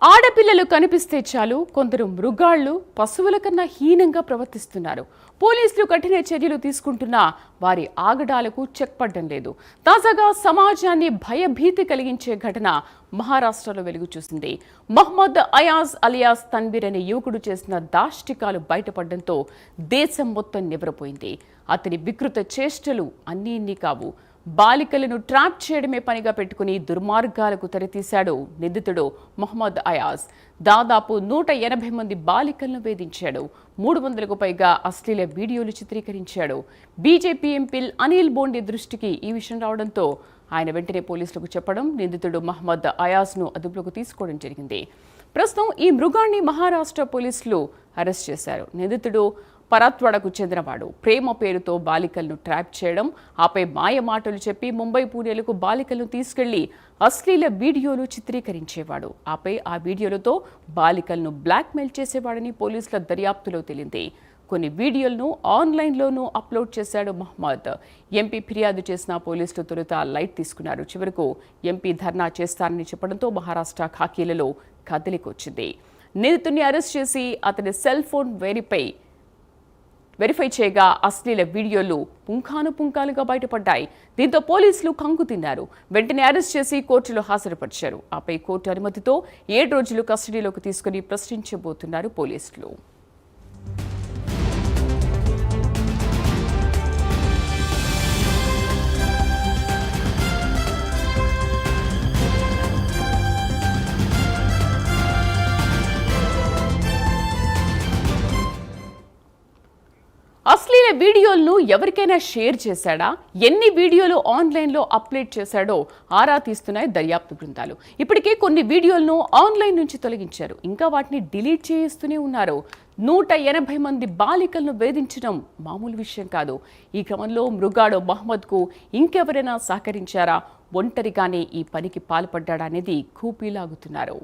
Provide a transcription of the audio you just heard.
ఆడపిల్లలు కనిపిస్తే చాలు కొందరు మృగాళ్లు పశువుల కన్నా హీనంగా ప్రవర్తిస్తున్నారు. పోలీసులు కఠిన చర్యలు తీసుకుంటున్నా వారి ఆగడాలకు చెక్ పడడం లేదు. తాజాగా సమాజాన్ని భయభీతి కలిగించే ఘటన మహారాష్ట్రలో వెలుగు చూసింది. మహ్మద్ అయాజ్ అలియాస్ తన్వీర్ అనే యువకుడు చేసిన దాష్టికాలు బయటపడడంతో దేశం మొత్తం నివ్వెరపోయింది. అతని వికృత చేష్టలు అన్నీ కావు. బాలికలను ట్రాప్ చేయడమే పనిగా పెట్టుకుని దుర్మార్గాలకు తెరతీశాడు నిందితుడు మహ్మద్ అయాజ్. దాదాపు 180 మంది బాలికలను వేధించాడు. 300కు పైగా అశ్లీల వీడియోలు చిత్రీకరించాడు. బీజేపీ ఎంపీ అనిల్ బోండే దృష్టికి ఈ విషయం రావడంతో ఆయన వెంటనే పోలీసులకు చెప్పడం, నిందితుడు మహ్మద్ అయాజ్ను అదుపులోకి తీసుకోవడం జరిగింది. ప్రస్తుతం ఈ మృగాన్ని మహారాష్ట్ర పోలీసులు అరెస్ట్ చేశారు. నిందితుడు పరత్వాడకు చెందినవాడు. ప్రేమ పేరుతో బాలికలను ట్రాప్ చేయడం, ఆపై మాయ మాటలు చెప్పి ముంబై, పూణేలకు బాలికలను తీసుకెళ్లి అశ్లీల వీడియోలు చిత్రీకరించేవాడు. ఆపై ఆ వీడియోలతో బాలికలను బ్లాక్మెయిల్ చేసేవాడని పోలీసుల దర్యాప్తులో తేలింది. కొన్ని వీడియోలను ఆన్లైన్లోనూ అప్లోడ్ చేశాడు మహ్మద్. ఎంపీ ఫిర్యాదు చేసిన పోలీసులు తొలుత లైట్ తీసుకున్నారు. చివరకు ఎంపీ ధర్నా చేస్తారని చెప్పడంతో మహారాష్ట్ర ఖాకీలలో కదలికొచ్చింది. నిందితుడిని అరెస్ట్ చేసి అతని సెల్ ఫోన్ వెరిఫై చేయగా అశ్లీల వీడియోలు పుంఖానుపుంఖాలుగా బయటపడ్డాయి. దీంతో పోలీసులు కంగు తిన్నారు. వెంటనే అరెస్ట్ చేసి కోర్టులో హాజరుపరిచారు. ఆపై కోర్టు అనుమతితో 7 రోజులు కస్టడీలోకి తీసుకుని ప్రశ్నించబోతున్నారు పోలీసులు. అశ్లీల వీడియోలను ఎవరికైనా షేర్ చేశాడా, ఎన్ని వీడియోలు ఆన్లైన్లో అప్లోడ్ చేశాడో ఆరా తీస్తున్నాయి దర్యాప్తు బృందాలు. ఇప్పటికే కొన్ని వీడియోలను ఆన్లైన్ నుంచి తొలగించారు. ఇంకా వాటిని డిలీట్ చేస్తూనే ఉన్నారు. 180 మంది బాలికలను వేధించడం మామూలు విషయం కాదు. ఈ క్రమంలో మృగాడు మహ్మద్కు ఇంకెవరైనా సహకరించారా, ఒంటరిగానే ఈ పనికి పాల్పడ్డాడా అనేది కూపీలాగుతున్నారు.